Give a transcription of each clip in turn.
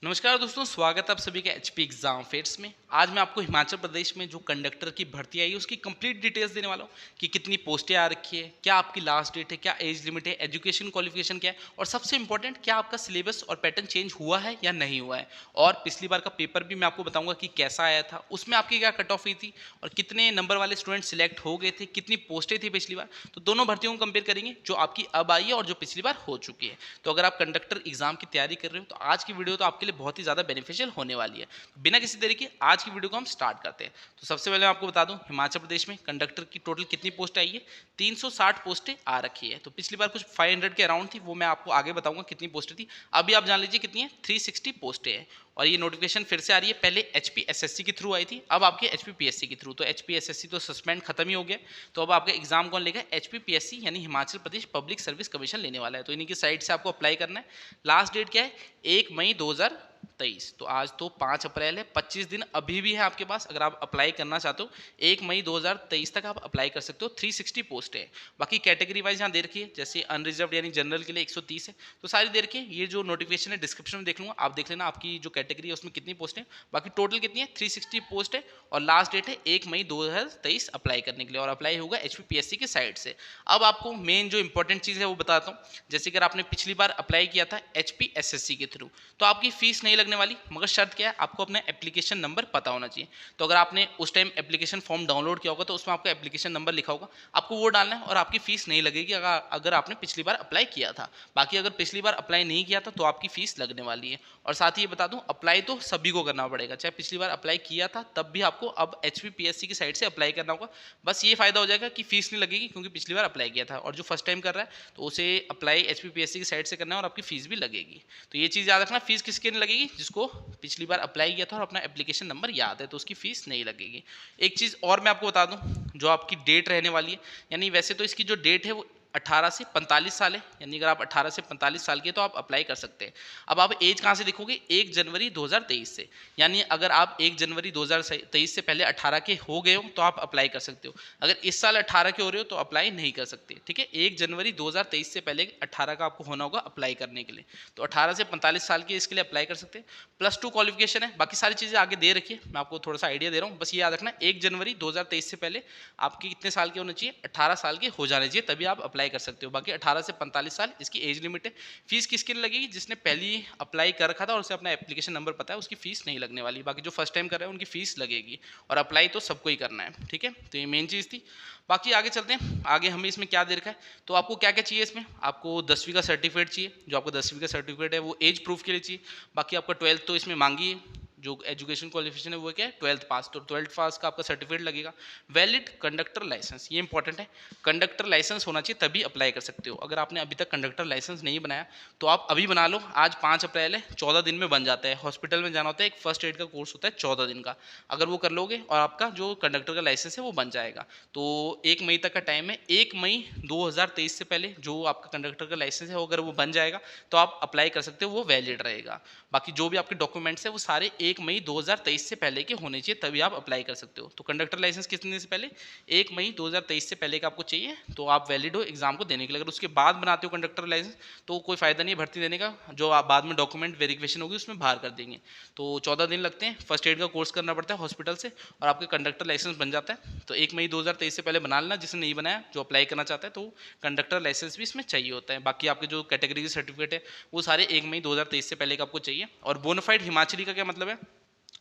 नमस्कार दोस्तों, स्वागत है आप सभी का एचपी एग्जाम फेयर्स में। आज मैं आपको हिमाचल प्रदेश में जो कंडक्टर की भर्ती आई है उसकी कंप्लीट डिटेल्स देने वाला हूँ कि कितनी पोस्टें आ रखी है, क्या आपकी लास्ट डेट है, क्या एज लिमिट है, एजुकेशन क्वालिफिकेशन क्या है और सबसे इंपॉर्टेंट क्या आपका सिलेबस और पैटर्न चेंज हुआ है या नहीं हुआ है। और पिछली बार का पेपर भी मैं आपको बताऊंगा कि कैसा आया था, उसमें आपकी क्या कट ऑफ हुई थी और कितने नंबर वाले स्टूडेंट सिलेक्ट हो गए थे, कितनी पोस्टें थी पिछली बार। तो दोनों भर्तियों को कंपेयर करेंगे, जो आपकी अब आई है और जो पिछली बार हो चुकी है। तो अगर आप कंडक्टर एग्जाम की तैयारी कर रहे हो तो आज की वीडियो तो आपके लिए बहुत ही ज़्यादा बेनिफिशियल होने वाली है। बिना किसी देरी के आज की वीडियो को हम स्टार्ट करते हैं। तो सबसे पहले मैं आपको बता दूं, हिमाचल प्रदेश में कंडक्टर की टोटल कितनी पोस्ट आई है। 360 पोस्टें आ रखी है। तो पिछली बार कुछ 500 के अराउंड थी, वो मैं आपको आगे बताऊंगा कितनी पोस्टें थी। अभी आप जान लीजिए कितनी है, 360 पोस्टें हैं। और ये नोटिफिकेशन फिर से आ रही है, पहले एचपीएसएससी के थ्रू आई थी, अब आपके एचपीपीएससी के थ्रू। तो एचपीएसएससी तो सस्पेंड खत्म ही हो गया, तो अब आपका एग्जाम कौन लेगा, एचपीपीएससी यानी Himachal Pradesh public service commission लेने वाला है। तो इन्हीं की साइड से आपको अप्लाई करना है। लास्ट डेट क्या है, 1 मई 2023। तो आज तो 5 अप्रैल है, 25 दिन अभी भी है आपके पास। अगर आप अप्लाई करना चाहते हो 1 मई 2023 तक आप अप्लाई कर सकते हो। 360 पोस्ट है। बाकी कैटेगरी वाइज यहाँ दे रखी है, जैसे अनरिजर्व यानी जनरल के लिए 130 है। तो सारी दे रखी है। ये जो नोटिफिकेशन है डिस्क्रिप्शन में देख लूँगा, आप देख लेना आपकी जो कैटेगरी है उसमें कितनी पोस्ट है। बाकी टोटल कितनी है, 360 पोस्ट है। और लास्ट डेट है 1 मई 2023 अप्लाई करने के लिए, और अप्लाई होगा एचपीपीएससी के साइड से। अब आपको मेन जो इंपॉर्टेंट चीज़ है वो बताता हूँ। जैसे अगर आपने पिछली बार अप्लाई किया था एचपीएसएससी के थ्रू, तो आपकी फीस नहीं लगने वाली, मगर शर्त क्या है, आपको अपना एप्लीकेशन नंबर पता होना चाहिए। तो अगर आपने उस टाइम एप्लीकेशन फॉर्म डाउनलोड किया होगा तो उसमें आपका एप्लीकेशन नंबर लिखा होगा, आपको वो डालना है और आपकी फीस नहीं लगेगी अगर आपने पिछली बार अप्लाई किया था। बाकी अगर पिछली बार अप्लाई नहीं किया था तो आपकी फीस लगने वाली है। और साथ ही ये बता दूं, अप्लाई तो सभी को करना पड़ेगा, चाहे पिछली बार अप्लाई किया था तब भी आपको अब एचपीपीएससी की साइड से अप्लाई करना होगा। बस ये फायदा हो जाएगा कि फीस नहीं लगेगी, क्योंकि पिछली बार अप्लाई किया था। और जो फर्स्ट टाइम कर रहा है तो उसे अप्लाई एचपीपीएससी की साइड से करना है और आपकी फीस भी लगेगी। तो ये चीज़ याद रखना, फीस किसके नहीं लगेगी, जिसको पिछली बार अप्लाई किया था और अपना एप्लीकेशन नंबर याद है तो उसकी फीस नहीं लगेगी। एक चीज़ और मैं आपको बता दूं, जो आपकी डेट रहने वाली है, यानी वैसे तो इसकी जो डेट है वो 18 से 45 साल है, यानी अगर आप 18 से 45 साल के तो आप अप्लाई कर सकते हैं। अब आप एज कहाँ से देखोगे, 1 जनवरी 2023 से। यानी अगर आप 1 जनवरी 2023 से पहले 18 के हो गए हो तो आप अप्लाई कर सकते हो। अगर इस साल 18 के हो रहे हो तो अप्लाई नहीं कर सकते। ठीक है, 1 जनवरी 2023 से पहले 18 का आपको होना होगा अप्लाई करने के लिए। तो 18 से 45 साल के इसके लिए अप्लाई कर सकते हैं। +2 क्वालिफिकेशन है, बाकी सारी चीज़ें आगे दे रखी है, मैं आपको थोड़ा सा आइडिया दे रहा हूँ। बस ये याद रखना, 1 जनवरी 2023 से पहले आपके कितने साल के होने चाहिए, 18 साल के हो जाने चाहिए, तभी आप अप्लाई कर सकते हो। बाकी 18 से 45 साल इसकी एज लिमिट है। फीस किसके लिए लगेगी, जिसने पहली अप्लाई कर रखा था और उसे अपना एप्लीकेशन नंबर पता है, उसकी फीस नहीं लगने वाली। बाकी जो फर्स्ट टाइम कर रहे हैं उनकी फीस लगेगी, और अप्लाई तो सबको ही करना है। ठीक है, तो ये मेन चीज़ थी। बाकी आगे चलते हैं, आगे हमें इसमें क्या दे रखा है। तो आपको क्या क्या चाहिए इसमें, आपको 10वीं का सर्टिफिकेट चाहिए। जो आपको 10वीं का सर्टिफिकेट है वो एज प्रूफ के लिए चाहिए। बाकी आपका 12th तो इसमें मांगी है। जो एजुकेशन क्वालिफिकेशन है वो क्या है, 12th पास। तो 12th पास का आपका सर्टिफिकेट लगेगा। वैलिड कंडक्टर लाइसेंस, ये इंपॉर्टेंट है, कंडक्टर लाइसेंस होना चाहिए तभी अप्लाई कर सकते हो। अगर आपने अभी तक कंडक्टर लाइसेंस नहीं बनाया तो आप अभी बना लो। आज 5 अप्रैल है, 14 दिन में बन जाता है। हॉस्पिटल में जाना होता है, एक फर्स्ट एड का कोर्स होता है 14 दिन का। अगर वो कर लोगे और आपका जो कंडक्टर का लाइसेंस है वो बन जाएगा। तो 1 मई तक का टाइम है। 1 मई 2023 से पहले जो आपका कंडक्टर का लाइसेंस है वो अगर वो बन जाएगा तो आप अप्लाई कर सकते हो, वो वैलिड रहेगा। बाकी जो भी आपके डॉक्यूमेंट्स है वो सारे 1 मई 2023 से पहले के होने चाहिए, तभी आप अप्लाई कर सकते हो। तो कंडक्टर लाइसेंस कितने से पहले, 1 मई 2023 से पहले का आपको चाहिए, तो आप वैलिड हो एग्जाम को देने के लिए। अगर उसके बाद बनाते हो कंडक्टर लाइसेंस तो कोई फायदा नहीं है भर्ती देने का, जो आप बाद में डॉक्यूमेंट वेरिफिकेशन होगी उसमें बाहर कर देंगे। तो 14 दिन लगते हैं, फर्स्ट एड का कोर्स करना पड़ता है हॉस्पिटल से, और आपके कंडक्टर लाइसेंस बन जाता है। तो 1 मई 2023 से पहले बना लेना, जिसने नहीं बनाया, जो अप्लाई करना चाहता है, तो कंडक्टर लाइसेंस भी इसमें चाहिए होता है। बाकी आपके जो कैटेगरी के सर्टिफिकेट है वो सारे 1 मई 2023 से पहले का आपको चाहिए। और बोनाफाइड हिमाचली का क्या मतलब है,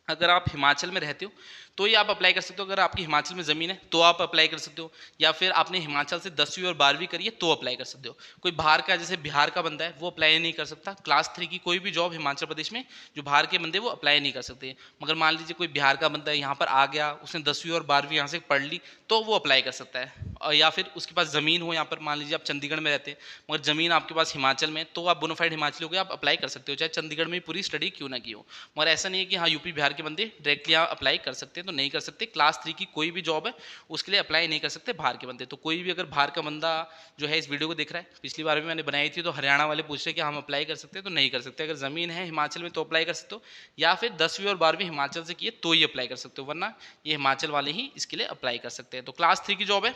अगर आप हिमाचल में रहते हो तो ये आप अप्लाई कर सकते हो। अगर आपकी हिमाचल में ज़मीन है तो आप अप्लाई कर सकते हो, या फिर आपने हिमाचल से 10वीं और 12वीं करी है तो अप्लाई कर सकते हो। कोई बाहर का, जैसे बिहार का बंदा है, वो अप्लाई नहीं कर सकता। क्लास 3 की कोई भी जॉब हिमाचल प्रदेश में जो बाहर के बंदे वो अप्लाई नहीं कर सकते। मगर मान लीजिए कोई बिहार का बंदा है, यहाँ पर आ गया, उसने 10वीं और 12वीं यहाँ से पढ़ ली, तो वो अप्लाई कर सकता है। और या फिर उसके पास ज़मीन हो, यहाँ पर मान लीजिए आप चंडीगढ़ में रहते हैं मगर ज़मीन आपके पास हिमाचल में, तो आप बोनाफाइड हिमाचली हो गए, आप अप्लाई कर सकते हो, चाहे चंडीगढ़ में पूरी स्टडी क्यों ना की हो। मगर ऐसा नहीं है कि हाँ यूपी बिहार के बंदे डायरेक्टली यहाँ अप्लाई कर सकते हैं, तो नहीं कर सकते। क्लास 3 की कोई भी जॉब है उसके लिए अप्लाई नहीं कर सकते बाहर के बंदे। तो कोई भी अगर बाहर का बंदा जो है इस वीडियो को देख रहा है, पिछली बार भी मैंने बनाई थी तो हरियाणा वाले पूछ रहे कि हम अप्लाई कर सकते हैं, तो नहीं कर सकते। अगर ज़मीन है हिमाचल में तो अप्लाई कर सकते हो, या फिर 10वीं और 12वीं हिमाचल से किए तो ही अप्लाई कर सकते हो, वरना ये हिमाचल वाले ही इसके लिए अप्लाई कर सकते हैं। तो क्लास 3 की जॉब है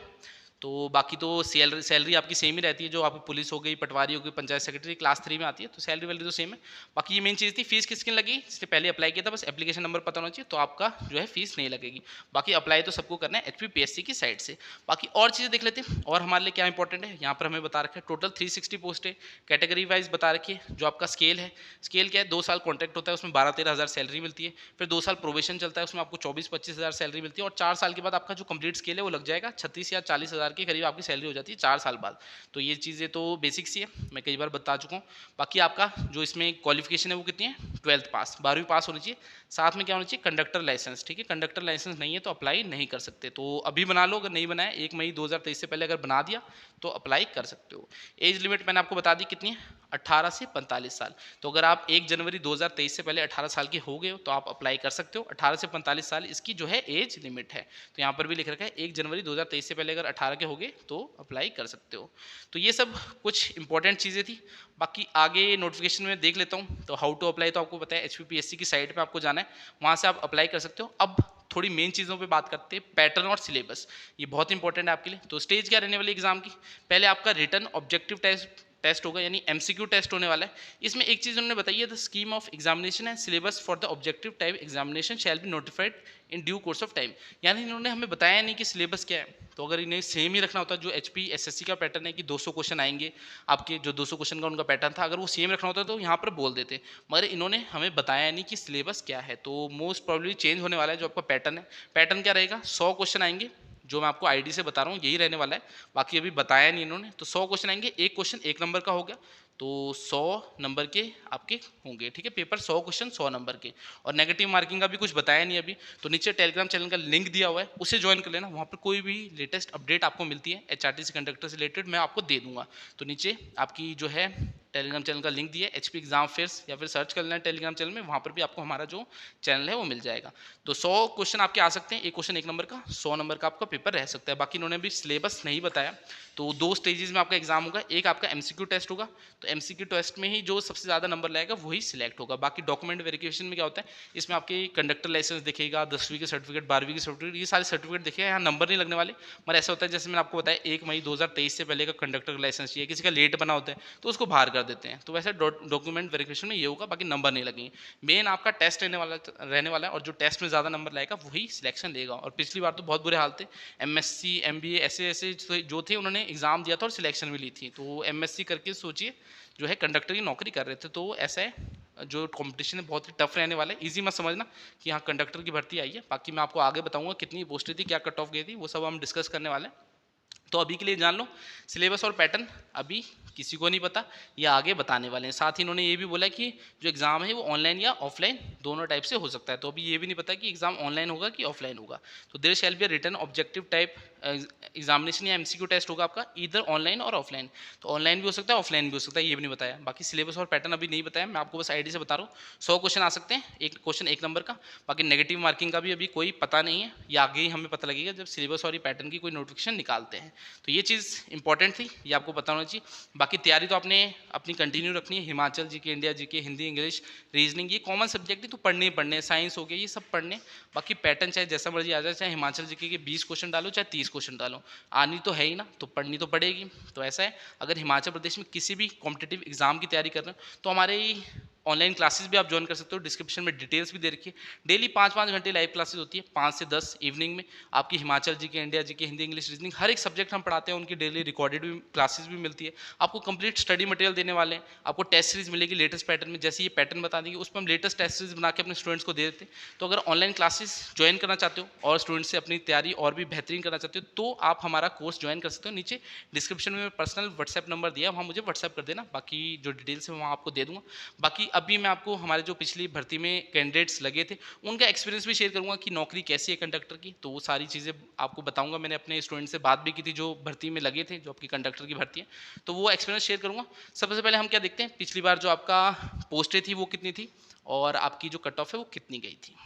तो बाकी तो सैलरी आपकी सेम ही रहती है, जो आपकी पुलिस हो गई, पटवारी हो गई, पंचायत सेक्रेटरी क्लास 3 में आती है, तो सैलरी वैलरी तो सेम है। बाकी ये मेन चीज़ थी। फीस किसकी लगी, जिसने पहले अप्लाई किया था, बस एप्लीकेशन नंबर पता होना चाहिए, तो आपका जो है फीस नहीं लगेगी। बाकी अप्लाई तो सबको करना है HPPSC की साइड से। बाकी और चीज़ें देख लेते हैं और हमारे लिए क्या इंपॉर्टेंट है। यहाँ पर हमें बता रखा है टोटल 360 पोस्ट है, कैटेगरी वाइज बता रखी है। जो आपका स्केल है, स्केल क्या है, 2 साल कॉन्ट्रैक्ट होता है, उसमें 12-13 हज़ार सैलरी मिलती है। फिर 2 साल प्रोबेशन चलता है, उसमें आपको 24-25 हज़ार सैलरी मिलती है। और 4 साल के बाद आपका जो कंप्लीट स्केल है वो लग जाएगा 36 या 40 हज़ार के करीब आपकी सैलरी हो जाती है 4 साल बाद। तो ये चीज़ें तो बेसिक सी है, मैं कई बार बता चुका हूँ। बाकी आपका जो इसमें क्वालिफिकेशन है वो कितनी है, 12th पास, 12वीं पास होनी चाहिए। साथ में क्या होना चाहिए, कंडक्टर लाइसेंस। ठीक है, कंडक्टर लाइसेंस नहीं है तो अप्लाई नहीं कर सकते, तो अभी बना लो। अगर नहीं बनाया 1 मई 2023 से पहले अगर बना दिया तो अप्लाई कर सकते हो। एज लिमिट मैंने आपको बता दी कितनी है, 18 से 45 साल। तो अगर आप 1 जनवरी 2023 से पहले 18 साल के हो गए हो तो आप अप्लाई कर सकते हो। 18 से 45 साल इसकी जो है एज लिमिट है। तो यहाँ पर भी लिख रखा है 1 जनवरी 2023 से पहले अगर 18 के हो गए तो अप्लाई कर सकते हो। तो ये सब कुछ इंपॉर्टेंट चीज़ें थी। बाकी आगे नोटिफिकेशन में देख लेता हूँ। तो हाउ टू अप्लाई तो आपको पता है, HPPSC की साइट पर आपको जाना है, वहाँ से आप अप्लाई कर सकते हो। अब थोड़ी मेन चीज़ों पे बात करते हैं, पैटर्न और सिलेबस। ये बहुत इंपॉर्टेंट है आपके लिए। तो स्टेज क्या रहने वाली एग्जाम की, पहले आपका रिटन ऑब्जेक्टिव टेस्ट होगा, यानी MCQ टेस्ट होने वाला है। इसमें एक चीज़ उन्होंने बताई है, the scheme of examination and syllabus for the objective type examination shall be notified in due course of time. यानी इन्होंने हमें बताया नहीं कि सिलेबस क्या है। तो अगर इन्हें सेम ही रखना होता, जो HPSSC का पैटर्न है कि 200 क्वेश्चन आएंगे आपके, जो 200 क्वेश्चन का उनका पैटर्न था, अगर वो सेम रखना होता तो यहाँ पर बोल देते, मगर इन्होंने हमें बताया नहीं कि सिलेबस क्या है। तो मोस्ट प्रॉब्लली चेंज होने वाला है जो आपका पैटर्न है। पैटर्न क्या रहेगा, 100 क्वेश्चन आएंगे, जो मैं आपको आईडी से बता रहा हूँ यही रहने वाला है, बाकी अभी बताया नहीं इन्होंने। तो 100 क्वेश्चन आएंगे, एक क्वेश्चन 1 नंबर का हो गया, तो 100 नंबर के आपके होंगे। ठीक है, पेपर 100 क्वेश्चन 100 नंबर के। और नेगेटिव मार्किंग का भी कुछ बताया नहीं अभी। तो नीचे टेलीग्राम चैनल का लिंक दिया हुआ है, उसे ज्वाइन कर लेना। वहाँ पर कोई भी लेटेस्ट अपडेट आपको मिलती है HRTC कंडक्टर से रिलेटेड, मैं आपको दे दूंगा। तो नीचे आपकी जो है टेलीग्राम चैनल का लिंक दिया है, HP एग्जाम फेयर्स, या फिर सर्च कर लेना टेलीग्राम चैनल में, वहाँ पर भी आपको हमारा जो चैनल है वो मिल जाएगा। तो 100 क्वेश्चन आपके आ सकते हैं, एक क्वेश्चन 1 नंबर का, 100 नंबर का आपका पेपर रह सकता है। बाकी इन्होंने भी सिलेबस नहीं बताया। तो 2 स्टेजेस में आपका एग्जाम होगा, एक आपका MCQ टेस्ट होगा, तो MCQ टेस्ट में ही जो सबसे ज़्यादा नंबर लाएगा वही सिलेक्ट होगा। बाकी डॉक्यूमेंट वेरिफिकेशन में क्या होता है, इसमें आपके कंडक्टर लाइसेंस दिखेगा, 10वीं के सर्टिफिकेट, 12वीं की सर्टिफिकेट, ये सारे सर्टिफिकेट दिखेगा, यहाँ नंबर नहीं लगने वाले। मगर ऐसा होता है, जैसे मैंने आपको बताया 1 मई 2023 से पहले का कंडक्टर लाइसेंस चाहिए, किसी का लेट बना होता है तो उसको बाहर कर देते हैं। तो वैसे डॉक्यूमेंट वेरिफिकेशन में ये होगा, बाकी नंबर नहीं लगेंगे। मेन आपका टेस्ट रहने वाला है, और जो टेस्ट में ज़्यादा नंबर लाएगा वही सिलेक्शन लेगा। और पिछली बार तो बहुत बुरे हाल थे, MSc MBA ऐसे जो थे उन्होंने एग्जाम दिया था और सिलेक्शन भी ली थी। तो MSc करके सोचिए जो है कंडक्टर की नौकरी कर रहे थे। तो ऐसा है, जो कंपटीशन है बहुत ही टफ रहने वाला है। इजी मत समझना कि हाँ कंडक्टर की भर्ती आई है। बाकी मैं आपको आगे बताऊंगा कितनी पोस्टें थी, क्या कट ऑफ गई थी, वो सब हम डिस्कस करने वाले हैं। तो अभी के लिए जान लो, सिलेबस और पैटर्न अभी किसी को नहीं पता, ये आगे बताने वाले हैं। साथ ही इन्होंने ये भी बोला कि जो एग्ज़ाम है वो ऑनलाइन या ऑफलाइन दोनों टाइप से हो सकता है। तो अभी ये भी नहीं पता कि एग्ज़ाम ऑनलाइन होगा कि ऑफलाइन होगा। तो there shall be written objective type examination या MCQ टेस्ट होगा आपका, इधर ऑनलाइन और ऑफलाइन। तो ऑनलाइन भी हो सकता है, ऑफलाइन भी हो सकता है, ये भी नहीं बताया। बाकी सिलेबस और पैटर्न अभी नहीं बताया, मैं आपको बस आईडी से बता रहा हूँ। 100 क्वेश्चन आ सकते हैं, एक क्वेश्चन 1 नंबर का। बाकी नेगेटिव मार्किंग का भी अभी कोई पता नहीं है, ये आगे ही हमें पता लगेगा जब सिलेबस और ये पैटर्न की कोई नोटिफिकेशन निकालते हैं। तो ये चीज़ इंपॉर्टेंट थी, ये आपको पता होना चाहिए। बाकी तैयारी तो आपने अपनी कंटिन्यू रखनी है। Himachal GK, India GK, Hindi, English, reasoning, ये कॉमन सब्जेक्ट है तो पढ़ने ही पढ़ने। साइंस हो गया, ये सब पढ़ने। बाकी पैटर्न चाहे जैसा मर्जी आ जाए, चाहे हिमाचल GK के 20 क्वेश्चन डालो, चाहे 30 क्वेश्चन डालो, आनी तो है ही ना, तो पढ़नी तो पड़ेगी। तो ऐसा है, अगर हिमाचल प्रदेश में किसी भी कॉम्पिटिटिव एग्जाम की तैयारी कर रहे हो तो हमारे ऑनलाइन क्लासेस भी आप ज्वाइन कर सकते हो। डिस्क्रिप्शन में डिटेल्स भी दे रखी है। डेली 5-5 घंटे लाइव क्लासेस होती है, 5 से 10 इवनिंग में। आपकी Himachal GK, India GK, Hindi, English, reasoning, हर एक सब्जेक्ट हम पढ़ाते हैं। उनकी डेली रिकॉर्डेड भी क्लासेस भी मिलती है। आपको कंप्लीट स्टडी मटेरियल देने वाले हैं। आपको टेस्ट सीरीज मिलेगी लेटेस्ट पैटर्न में, जैसे ये पैटर्न बता देंगे उस पर हम लेटेस्ट टेस्ट सीरीज बना के अपने स्टूडेंट्स को दे देते हैं। तो अगर ऑनलाइन क्लासेस ज्वाइन करना चाहते हो और स्टूडेंट्स से अपनी तैयारी और भी बेहतरीन करना चाहते हो तो आप हमारा कोर्स ज्वाइन कर सकते हो। नीचे डिस्क्रिप्शन में पर्सनल व्हाट्सएप नंबर दिया, वहाँ मुझे व्हाट्सएप कर देना। बाकी जो डिटेल्स है वहाँ आपको दे दूँगा। बाकी अभी मैं आपको हमारे जो पिछली भर्ती में कैंडिडेट्स लगे थे उनका एक्सपीरियंस भी शेयर करूंगा कि नौकरी कैसी है कंडक्टर की। तो वो सारी चीज़ें आपको बताऊंगा। मैंने अपने स्टूडेंट से बात भी की थी जो भर्ती में लगे थे, जो आपकी कंडक्टर की भर्ती है, तो वो एक्सपीरियंस शेयर करूंगा। सबसे पहले हम क्या देखते हैं, पिछली बार जो आपका पोस्टें थी वो कितनी थी और आपकी जो कट ऑफ है वो कितनी गई थी।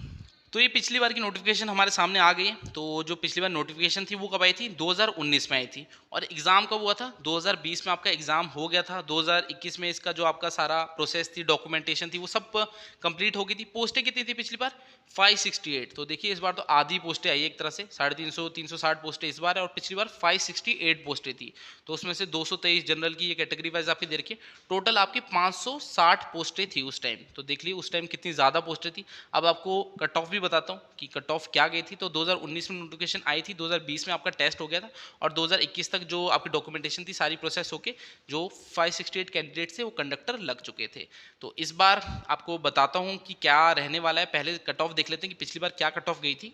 तो ये पिछली बार की नोटिफिकेशन हमारे सामने आ गई है। तो जो पिछली बार नोटिफिकेशन थी वो कब आई थी? 2019 में आई थी। और एग्ज़ाम कब हुआ था? 2020 में आपका एग्ज़ाम हो गया था। 2021 में इसका जो आपका सारा प्रोसेस थी, डॉक्यूमेंटेशन थी, वो सब कंप्लीट हो गई थी। पोस्टें कितनी थी पिछली बार? 568। तो देखिए इस बार तो आधी पोस्टें आई एक तरह से, 350 360 पोस्टें इस बार है, और पिछली बार 568 पोस्टें थी। तो उसमें से 223 जनरल की, ये कैटेगरी वाइज आपकी दे रखी है। टोटल आपकी 560 पोस्टें थी उस टाइम। तो देख लीजिए उस टाइम कितनी ज़्यादा पोस्टें थी। अब आपको कट ऑफ भी बताता हूँ कि कट ऑफ क्या गई थी। तो 2019 में नोटिफिकेशन आई थी, 2020 में आपका टेस्ट हो गया था, और 2021 तक जो आपकी डॉक्यूमेंटेशन थी सारी प्रोसेस होके जो 568 कैंडिडेट थे वो कंडक्टर लग चुके थे। तो इस बार आपको बताता हूँ कि क्या रहने वाला है। पहले कट ऑफ देख लेते हैं कि पिछली बार क्या कट ऑफ गई थी।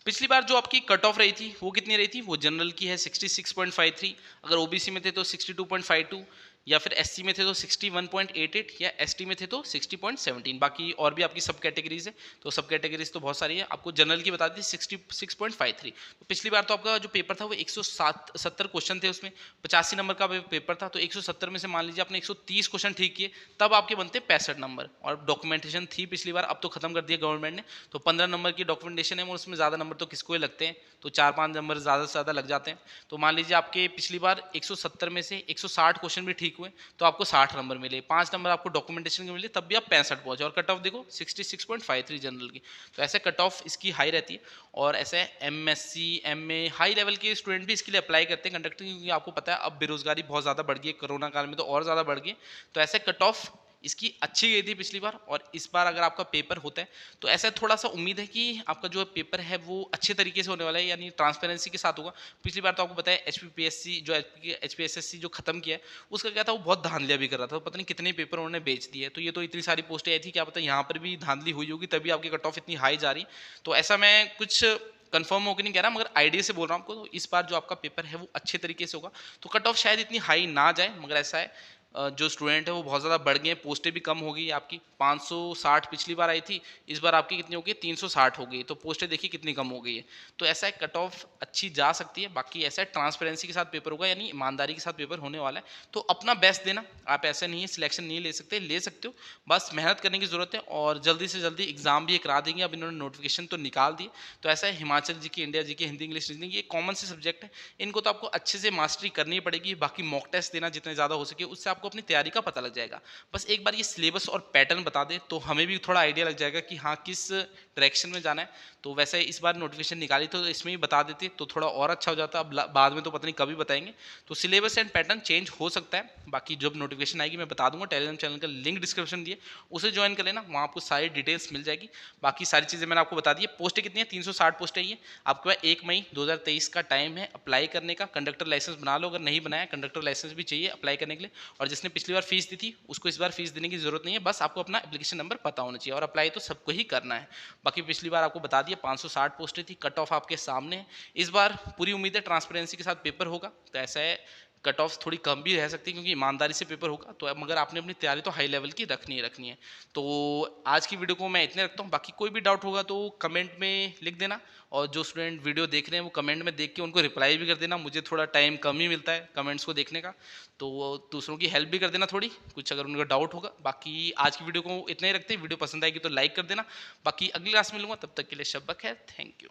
पिछली बार जो आपकी कट ऑफ रही थी वो कितनी रही थी? वो जनरल की है 66.53, अगर ओबीसी में थे तो 62.52, या फिर एससी में थे तो 61.88, या एसटी में थे तो 60.17। बाकी और भी आपकी सब कैटेगरीज है, तो सब कैटेगरीज तो बहुत सारी है। आपको जनरल की बता दी 66.53। तो पिछली बार तो आपका जो पेपर था वो 170 क्वेश्चन थे, उसमें 85 नंबर का पेपर था। तो 170 में से मान लीजिए आपने 130 क्वेश्चन ठीक किए, तब आपके बनते 65 नंबर। और डॉक्यूमेंटेशन थी पिछली बार, अब तो खत्म कर दिया गवर्नमेंट ने, तो 15 नंबर की डॉक्यूमेंटेशन है, उसमें ज़्यादा नंबर तो किसको ही लगते हैं, तो 4-5 नंबर ज़्यादा से ज़्यादा लग जाते हैं। तो मान लीजिए आपके पिछली बार 170 में से 160 क्वेश्चन भी ठीक हुए, तो आपको 60 नंबर मिले, 5 नंबर आपको डॉक्यूमेंटेशन के मिले, तब भी आप 65 पहुंचे। और कट ऑफ देखो 66.53 जनरल की। तो ऐसे कट ऑफ इसकी हाई रहती है। और ऐसे एमएससी, एमए, हाई लेवल के स्टूडेंट भी इसके लिए अप्लाई करते हैं कंडक्टर, क्योंकि आपको पता है अब बेरोजगारी बहुत ज़्यादा बढ़ गई है, कोरोना काल में तो और ज़्यादा बढ़ गई। तो ऐसे कट ऑफ इसकी अच्छी गई थी पिछली बार। और इस बार अगर आपका पेपर होता है तो ऐसा थोड़ा सा उम्मीद है कि आपका जो पेपर है वो अच्छे तरीके से होने वाला है, यानी ट्रांसपेरेंसी के साथ होगा। पिछली बार तो आपको पता है एचपीपीएससी जो एचपीएसएससी जो खत्म किया है, उसका क्या था, वो बहुत धांधलियां भी कर रहा था, तो पता नहीं कितने पेपर उन्होंने बेच दिए। तो ये तो इतनी सारी पोस्टें आई थी, क्या पता यहाँ पर भी धांधली हुई होगी, तभी आपकी कट ऑफ इतनी हाई जा रही। तो ऐसा मैं कुछ कंफर्म होकर नहीं कह रहा, मगर आइडिया से बोल रहा हूँ आपको। तो इस बार जो आपका पेपर है वो अच्छे तरीके से होगा, तो कट ऑफ शायद इतनी हाई ना जाए, मगर ऐसा है जो स्टूडेंट है वो बहुत ज़्यादा बढ़ गए हैं, पोस्टें भी कम हो गई आपकी। 560 पिछली बार आई थी, इस बार आपकी कितनी हो गई? 360 हो गई। तो पोस्टें देखिए कितनी कम हो गई है। तो ऐसा है कट ऑफ अच्छी जा सकती है। बाकी ऐसा है ट्रांसपेरेंसी के साथ पेपर होगा, यानी ईमानदारी के साथ पेपर होने वाला है। तो अपना बेस्ट देना, आप ऐसा नहीं है सिलेक्शन नहीं ले सकते, ले सकते हो, बस मेहनत करने की ज़रूरत है। और जल्दी से जल्दी एग्जाम भी करा देंगे, अब इन्होंने नोटिफिकेशन तो निकाल दिए। तो ऐसा है हिमाचल जी की, इंडिया जी की, हिंदी इंग्लिश रीजनिंग, ये कॉमन से सब्जेक्ट है, इनको तो आपको अच्छे से मास्टरी करनी पड़ेगी। बाकी मॉक टेस्ट देना जितने ज़्यादा हो सके, उससे आपको अपनी तैयारी का पता लग जाएगा। बस एक बार ये सिलेबस और पैटर्न बता दे तो हमें भी थोड़ा आइडिया लग जाएगा कि हाँ किस डायरेक्शन में जाना है। तो वैसे इस बार नोटिफिकेशन निकाली तो इसमें ही बता देते तो थोड़ा और अच्छा हो जाता। अब बाद में तो पता नहीं कभी बताएंगे। तो सिलेबस एंड पैटर्न चेंज हो सकता है। बाकी जब नोटिफिकेशन आएगी मैं बता दूंगा। टेलीग्राम चैनल का लिंक डिस्क्रिप्शन दिए, उसे ज्वाइन कर लेना, वहाँ आपको सारी डिटेल्स मिल जाएगी। बाकी सारी चीज़ें मैंने आपको बता दी है। पोस्टें कितनी है? 360 पोस्टें ही है। आपके पास 1 मई 2023 का टाइम है अप्लाई करने का। कंडक्टर लाइसेंस बना लो, अगर नहीं बनाया कंडक्टर लाइसेंस भी चाहिए अप्लाई करने के लिए। और जिसने पिछली बार फीस दी थी उसको इस बार फीस देने की जरूरत नहीं है, बस आपको अपना एप्लीकेशन नंबर पता होना चाहिए। और अप्लाई तो सबको ही करना है। बाकी पिछली बार आपको बता दिया 560 पोस्टें थी, कट ऑफ आपके सामने है। इस बार पूरी उम्मीद है ट्रांसपेरेंसी के साथ पेपर होगा। तो ऐसा है कट ऑफ थोड़ी कम भी रह सकती है, क्योंकि ईमानदारी से पेपर होगा। तो मगर आपने अपनी तैयारी तो हाई लेवल की रखनी है। तो आज की वीडियो को मैं इतने रखता हूँ। बाकी कोई भी डाउट होगा तो कमेंट में लिख देना। और जो स्टूडेंट वीडियो देख रहे हैं वो कमेंट में देख के उनको रिप्लाई भी कर देना। मुझे थोड़ा टाइम कम ही मिलता है कमेंट्स को देखने का, तो वो दूसरों की हेल्प भी कर देना थोड़ी कुछ अगर उनका डाउट होगा। बाकी आज की वीडियो को इतना ही रखते हैं। वीडियो पसंद आएगी तो लाइक कर देना। बाकी अगली क्लास में मिलूंगा, तब तक के लिए शब्बा खैर, थैंक यू।